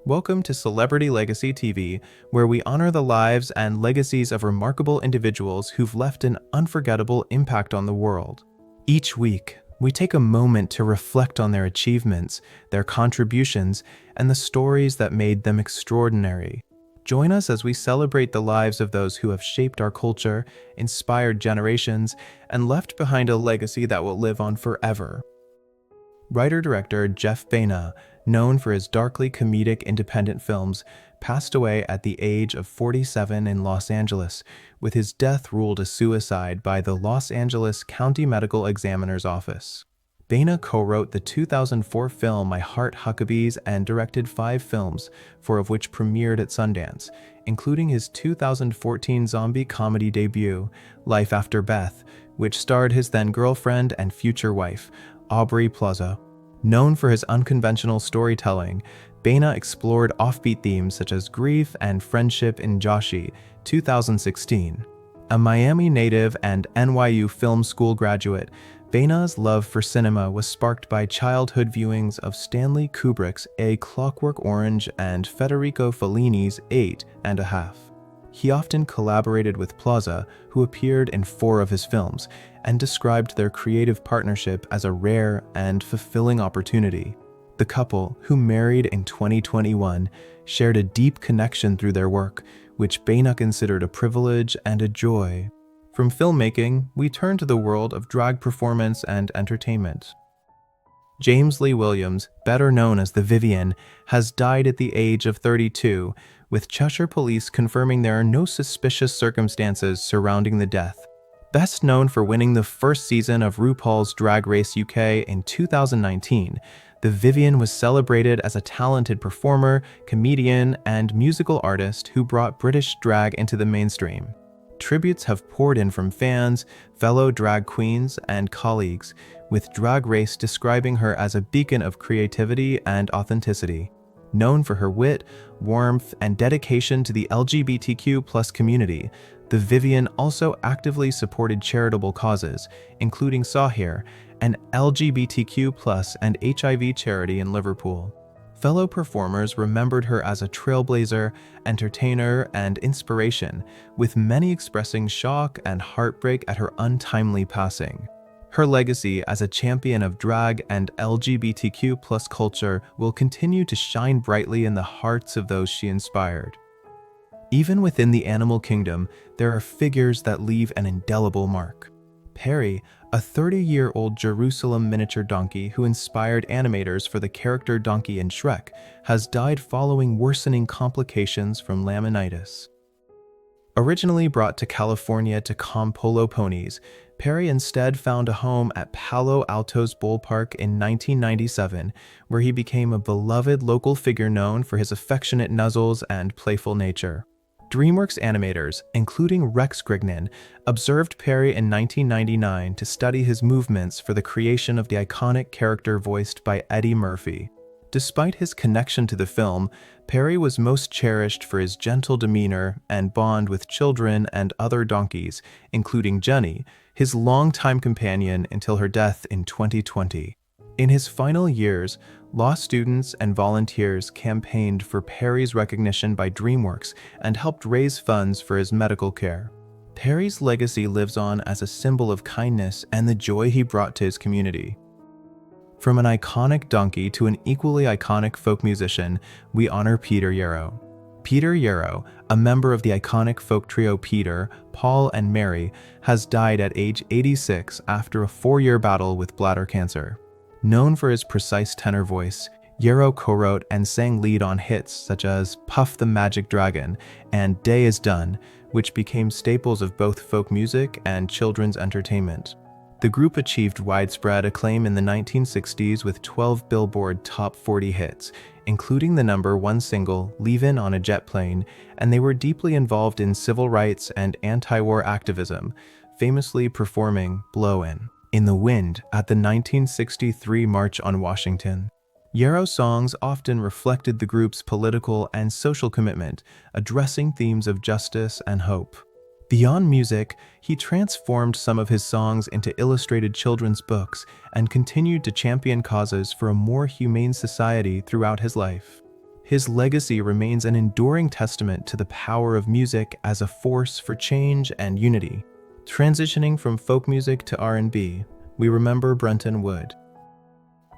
Welcome to Celebrity Legacy TV, where we honor the lives and legacies of remarkable individuals who've left an unforgettable impact on the world. Each week, we take a moment to reflect on their achievements, their contributions, and the stories that made them extraordinary. Join us as we celebrate the lives of those who have shaped our culture, inspired generations, and left behind a legacy that will live on forever. Writer-director Jeff Baena, known for his darkly comedic independent films, passed away at the age of 47 in Los Angeles, with his death ruled a suicide by the Los Angeles County Medical Examiner's Office. Baina co-wrote the 2004 film My Heart Huckabees and directed 5 films, 4 of which premiered at Sundance, including his 2014 zombie comedy debut, Life After Beth, which starred his then-girlfriend and future wife, Aubrey Plaza. Known for his unconventional storytelling, Baina explored offbeat themes such as grief and friendship in Joshi, 2016. A Miami native and NYU Film School graduate, Baina's love for cinema was sparked by childhood viewings of Stanley Kubrick's A Clockwork Orange and Federico Fellini's 8 and a Half. He often collaborated with Plaza, who appeared in 4 of his films, and described their creative partnership as a rare and fulfilling opportunity. The couple, who married in 2021, shared a deep connection through their work, which Baina considered a privilege and a joy. From filmmaking, we turn to the world of drag performance and entertainment. James Lee Williams, better known as the Vivian, has died at the age of 32, with Cheshire Police confirming there are no suspicious circumstances surrounding the death. Best known for winning the first season of RuPaul's Drag Race UK in 2019, the Vivian was celebrated as a talented performer, comedian, and musical artist who brought British drag into the mainstream. Tributes have poured in from fans, fellow drag queens, and colleagues, with Drag Race describing her as a beacon of creativity and authenticity. Known for her wit, warmth, and dedication to the LGBTQ+ community, the Vivian also actively supported charitable causes, including Sahir, an LGBTQ+ and HIV charity in Liverpool. Fellow performers remembered her as a trailblazer, entertainer, and inspiration, with many expressing shock and heartbreak at her untimely passing. Her legacy as a champion of drag and LGBTQ+ culture will continue to shine brightly in the hearts of those she inspired. Even within the animal kingdom, there are figures that leave an indelible mark. Perry, a 30-year-old Jerusalem miniature donkey who inspired animators for the character Donkey in Shrek, has died following worsening complications from laminitis. Originally brought to California to calm polo ponies, Perry instead found a home at Palo Alto's ballpark in 1997, where he became a beloved local figure known for his affectionate nuzzles and playful nature. DreamWorks animators, including Rex Grignan, observed Perry in 1999 to study his movements for the creation of the iconic character voiced by Eddie Murphy. Despite his connection to the film, Perry was most cherished for his gentle demeanor and bond with children and other donkeys, including Jenny, his longtime companion until her death in 2020. In his final years, law students and volunteers campaigned for Perry's recognition by DreamWorks and helped raise funds for his medical care. Perry's legacy lives on as a symbol of kindness and the joy he brought to his community. From an iconic donkey to an equally iconic folk musician, we honor Peter Yarrow. Peter Yarrow, a member of the iconic folk trio Peter, Paul, and Mary, has died at age 86 after a 4-year battle with bladder cancer. Known for his precise tenor voice, Yarrow co-wrote and sang lead on hits such as Puff the Magic Dragon and Day is Done, which became staples of both folk music and children's entertainment. The group achieved widespread acclaim in the 1960s with 12 Billboard Top 40 hits, including the #1 single Leavin' on a Jet Plane, and they were deeply involved in civil rights and anti-war activism, famously performing Blowin' in the Wind at the 1963 March on Washington. Yarrow's songs often reflected the group's political and social commitment, addressing themes of justice and hope. Beyond music, he transformed some of his songs into illustrated children's books and continued to champion causes for a more humane society throughout his life. His legacy remains an enduring testament to the power of music as a force for change and unity. Transitioning from folk music to R&B, we remember Brenton Wood.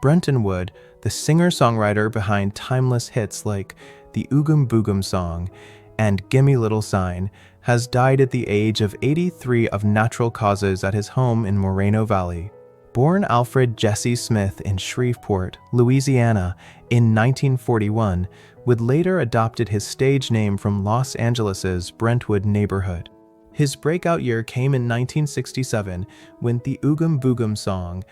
Brenton Wood, the singer-songwriter behind timeless hits like the Oogum Boogum Song and Gimme Little Sign, has died at the age of 83 of natural causes at his home in Moreno Valley. Born Alfred Jesse Smith in Shreveport, Louisiana in 1941, Wood later adopted his stage name from Los Angeles' Brentwood neighborhood. His breakout year came in 1967 when the Oogum Boogum Song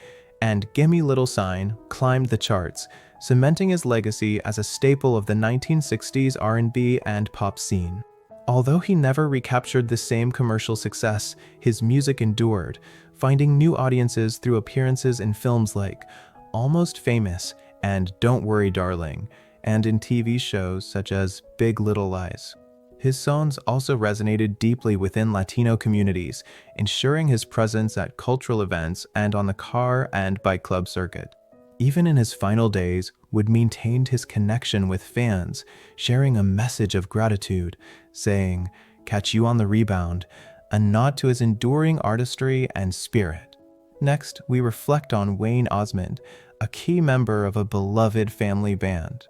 and Gimme Little Sign climbed the charts, cementing his legacy as a staple of the 1960s R&B and pop scene. Although he never recaptured the same commercial success, his music endured, finding new audiences through appearances in films like Almost Famous and Don't Worry Darling, and in TV shows such as Big Little Lies. His songs also resonated deeply within Latino communities, ensuring his presence at cultural events and on the car and bike club circuit. Even in his final days, Wood maintained his connection with fans, sharing a message of gratitude, saying, "Catch you on the rebound," a nod to his enduring artistry and spirit. Next, we reflect on Wayne Osmond, a key member of a beloved family band.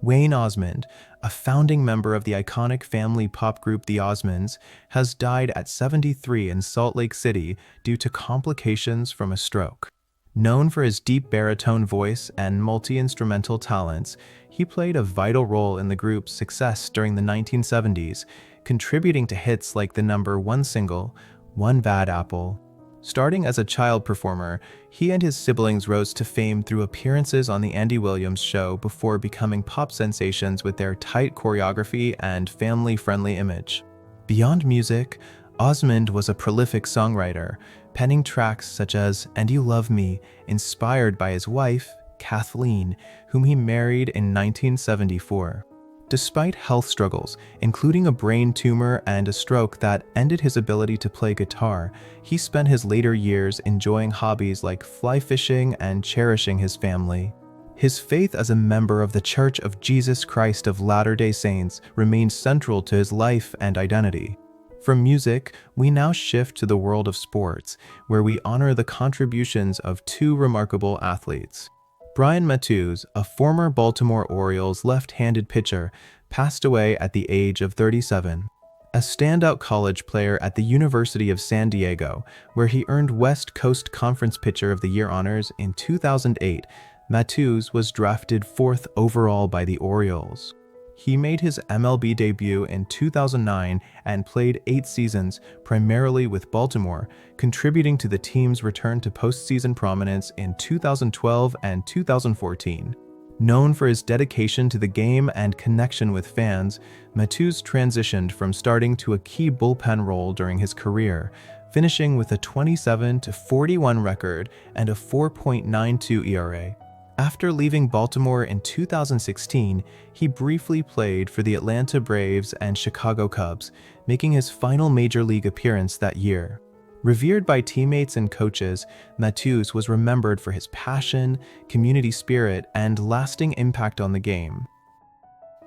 Wayne Osmond, a founding member of the iconic family pop group The Osmonds, has died at 73 in Salt Lake City due to complications from a stroke. Known for his deep baritone voice and multi-instrumental talents, he played a vital role in the group's success during the 1970s, contributing to hits like the #1 single, One Bad Apple. Starting as a child performer, he and his siblings rose to fame through appearances on The Andy Williams Show before becoming pop sensations with their tight choreography and family-friendly image. Beyond music, Osmond was a prolific songwriter, penning tracks such as And You Love Me, inspired by his wife, Kathleen, whom he married in 1974. Despite health struggles, including a brain tumor and a stroke that ended his ability to play guitar, he spent his later years enjoying hobbies like fly fishing and cherishing his family. His faith as a member of the Church of Jesus Christ of Latter-day Saints remained central to his life and identity. From music, we now shift to the world of sports, where we honor the contributions of two remarkable athletes. Brian Mathews, a former Baltimore Orioles left-handed pitcher, passed away at the age of 37. A standout college player at the University of San Diego, where he earned West Coast Conference Pitcher of the Year honors in 2008, Mathews was drafted 4th overall by the Orioles. He made his MLB debut in 2009 and played 8 seasons, primarily with Baltimore, contributing to the team's return to postseason prominence in 2012 and 2014. Known for his dedication to the game and connection with fans, Matusz transitioned from starting to a key bullpen role during his career, finishing with a 27-41 record and a 4.92 ERA. After leaving Baltimore in 2016, he briefly played for the Atlanta Braves and Chicago Cubs, making his final major league appearance that year. Revered by teammates and coaches, Matusz was remembered for his passion, community spirit, and lasting impact on the game.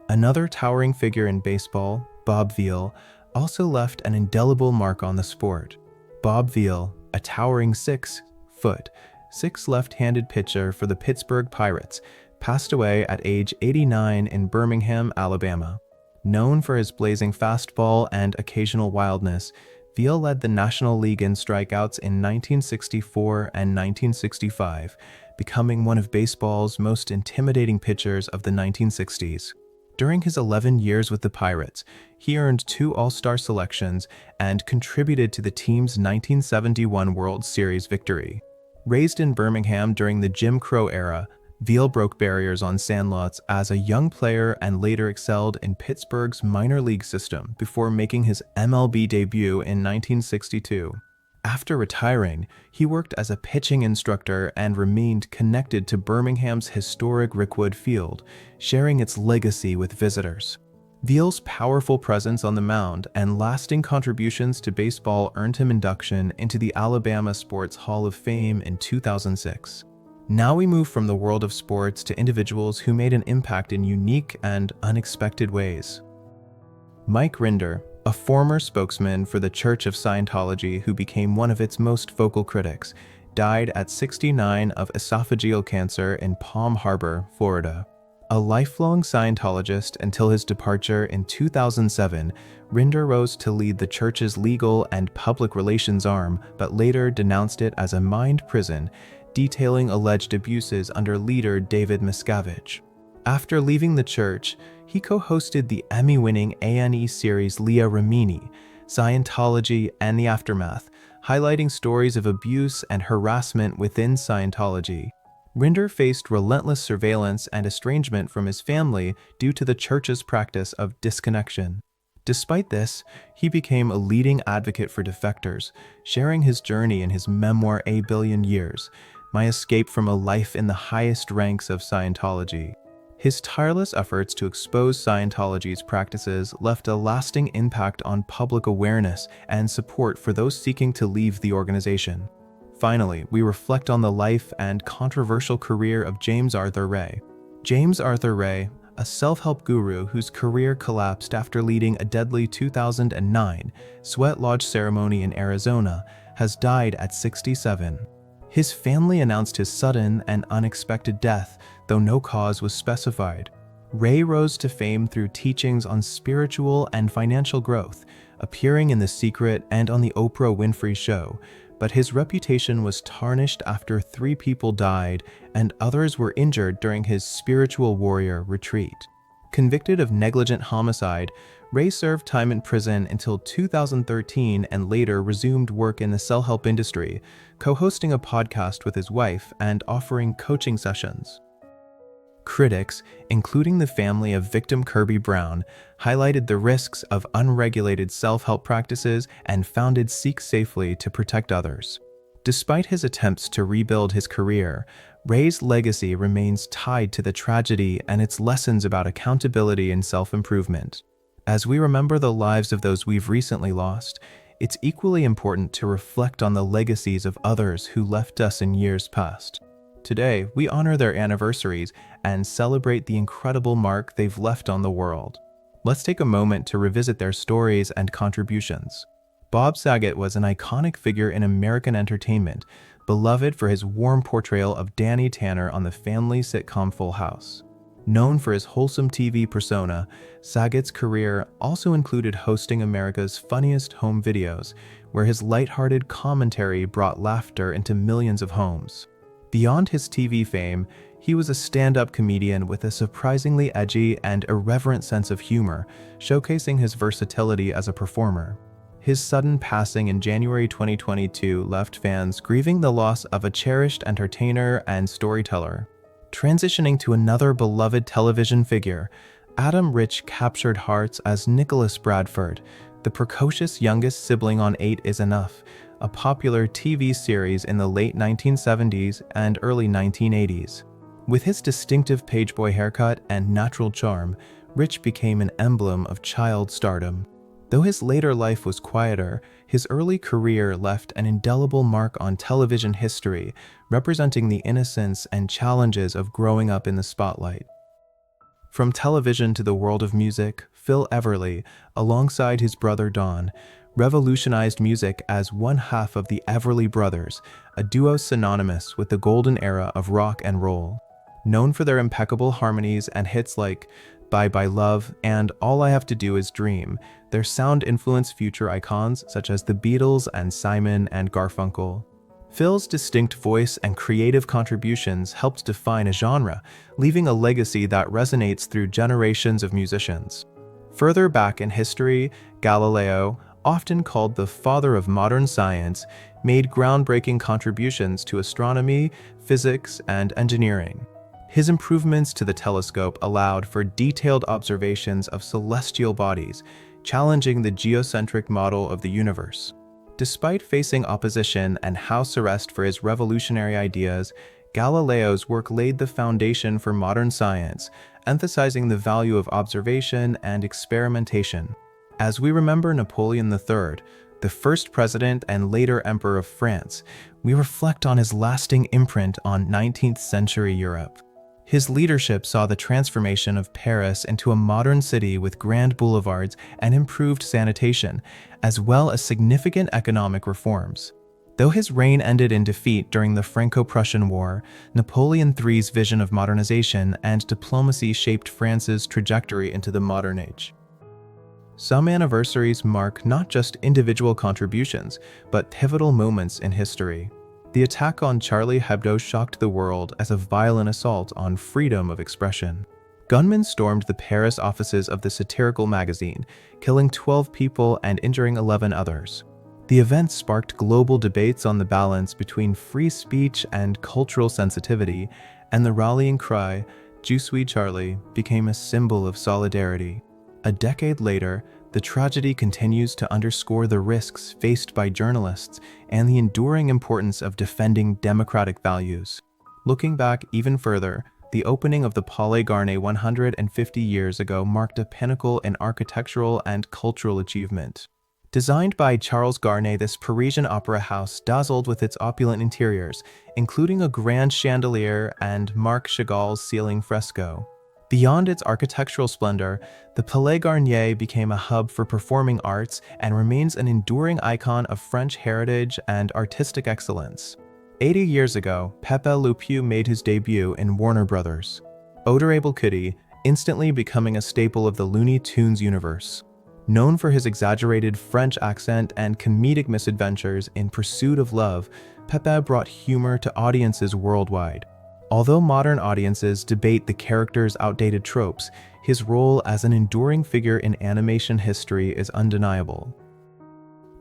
Another towering figure in baseball, Bob Veale, also left an indelible mark on the sport. Bob Veale, a towering 6'6" left-handed pitcher for the Pittsburgh Pirates, passed away at age 89 in Birmingham, Alabama. Known for his blazing fastball and occasional wildness, Veale led the National League in strikeouts in 1964 and 1965, becoming one of baseball's most intimidating pitchers of the 1960s. During his 11 years with the Pirates, he earned 2 All-Star selections and contributed to the team's 1971 World Series victory. Raised in Birmingham during the Jim Crow era, Veale broke barriers on sandlots as a young player and later excelled in Pittsburgh's minor league system before making his MLB debut in 1962. After retiring, he worked as a pitching instructor and remained connected to Birmingham's historic Rickwood Field, sharing its legacy with visitors. Veale's powerful presence on the mound and lasting contributions to baseball earned him induction into the Alabama Sports Hall of Fame in 2006. Now we move from the world of sports to individuals who made an impact in unique and unexpected ways. Mike Rinder, a former spokesman for the Church of Scientology who became one of its most vocal critics, died at 69 of esophageal cancer in Palm Harbor, Florida. A lifelong Scientologist until his departure in 2007, Rinder rose to lead the church's legal and public relations arm, but later denounced it as a mind prison, detailing alleged abuses under leader David Miscavige. After leaving the church, he co-hosted the Emmy-winning A&E series Leah Remini, Scientology and the Aftermath, highlighting stories of abuse and harassment within Scientology. Rinder faced relentless surveillance and estrangement from his family due to the church's practice of disconnection. Despite this, he became a leading advocate for defectors, sharing his journey in his memoir A Billion Years, My Escape from a Life in the Highest Ranks of Scientology. His tireless efforts to expose Scientology's practices left a lasting impact on public awareness and support for those seeking to leave the organization. Finally, we reflect on the life and controversial career of James Arthur Ray. James Arthur Ray, a self-help guru whose career collapsed after leading a deadly 2009 sweat lodge ceremony in Arizona, has died at 67. His family announced his sudden and unexpected death, though no cause was specified. Ray rose to fame through teachings on spiritual and financial growth, appearing in The Secret and on The Oprah Winfrey Show, but his reputation was tarnished after 3 people died and others were injured during his spiritual warrior retreat. Convicted of negligent homicide, Ray served time in prison until 2013 and later resumed work in the self-help industry, co-hosting a podcast with his wife and offering coaching sessions. Critics, including the family of victim Kirby Brown, highlighted the risks of unregulated self-help practices and founded Seek Safely to protect others. Despite his attempts to rebuild his career, Ray's legacy remains tied to the tragedy and its lessons about accountability and self-improvement. As we remember the lives of those we've recently lost, it's equally important to reflect on the legacies of others who left us in years past. Today, we honor their anniversaries and celebrate the incredible mark they've left on the world. Let's take a moment to revisit their stories and contributions. Bob Saget was an iconic figure in American entertainment, beloved for his warm portrayal of Danny Tanner on the family sitcom Full House. Known for his wholesome TV persona, Saget's career also included hosting America's Funniest Home Videos, where his lighthearted commentary brought laughter into millions of homes. Beyond his TV fame, he was a stand-up comedian with a surprisingly edgy and irreverent sense of humor, showcasing his versatility as a performer. His sudden passing in January 2022 left fans grieving the loss of a cherished entertainer and storyteller. Transitioning to another beloved television figure, Adam Rich captured hearts as Nicholas Bradford, the precocious youngest sibling on 8 is Enough, a popular TV series in the late 1970s and early 1980s. With his distinctive pageboy haircut and natural charm, Rich became an emblem of child stardom. Though his later life was quieter, his early career left an indelible mark on television history, representing the innocence and challenges of growing up in the spotlight. From television to the world of music, Phil Everly, alongside his brother Don, revolutionized music as one half of the Everly Brothers, a duo synonymous with the golden era of rock and roll. Known for their impeccable harmonies and hits like Bye Bye Love and All I Have to Do Is Dream, their sound influenced future icons such as the Beatles and Simon and Garfunkel. Phil's distinct voice and creative contributions helped define a genre, leaving a legacy that resonates through generations of musicians. Further back in history, Galileo, often called the father of modern science, made groundbreaking contributions to astronomy, physics, and engineering. His improvements to the telescope allowed for detailed observations of celestial bodies, challenging the geocentric model of the universe. Despite facing opposition and house arrest for his revolutionary ideas, Galileo's work laid the foundation for modern science, emphasizing the value of observation and experimentation. As we remember Napoleon III, the first president and later emperor of France, we reflect on his lasting imprint on 19th century Europe. His leadership saw the transformation of Paris into a modern city with grand boulevards and improved sanitation, as well as significant economic reforms. Though his reign ended in defeat during the Franco-Prussian War, Napoleon III's vision of modernization and diplomacy shaped France's trajectory into the modern age. Some anniversaries mark not just individual contributions, but pivotal moments in history. The attack on Charlie Hebdo shocked the world as a violent assault on freedom of expression. Gunmen stormed the Paris offices of the satirical magazine, killing 12 people and injuring 11 others. The event sparked global debates on the balance between free speech and cultural sensitivity, and the rallying cry, "Je suis Charlie," became a symbol of solidarity. A decade later, the tragedy continues to underscore the risks faced by journalists and the enduring importance of defending democratic values. Looking back even further, the opening of the Palais Garnier 150 years ago marked a pinnacle in architectural and cultural achievement. Designed by Charles Garnier, this Parisian opera house dazzled with its opulent interiors, including a grand chandelier and Marc Chagall's ceiling fresco. Beyond its architectural splendor, the Palais Garnier became a hub for performing arts and remains an enduring icon of French heritage and artistic excellence. 80 years ago, Pepe Le Pew made his debut in Warner Brothers. Odorable Kitty, instantly becoming a staple of the Looney Tunes universe. Known for his exaggerated French accent and comedic misadventures in pursuit of love, Pepe brought humor to audiences worldwide. Although modern audiences debate the character's outdated tropes, his role as an enduring figure in animation history is undeniable.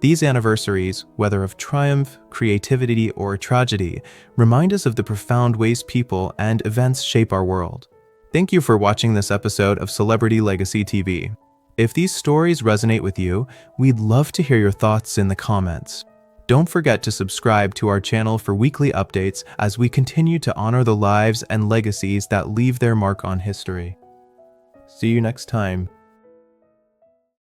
These anniversaries, whether of triumph, creativity, or tragedy, remind us of the profound ways people and events shape our world. Thank you for watching this episode of Celebrity Legacy TV. If these stories resonate with you, we'd love to hear your thoughts in the comments. Don't forget to subscribe to our channel for weekly updates as we continue to honor the lives and legacies that leave their mark on history. See you next time.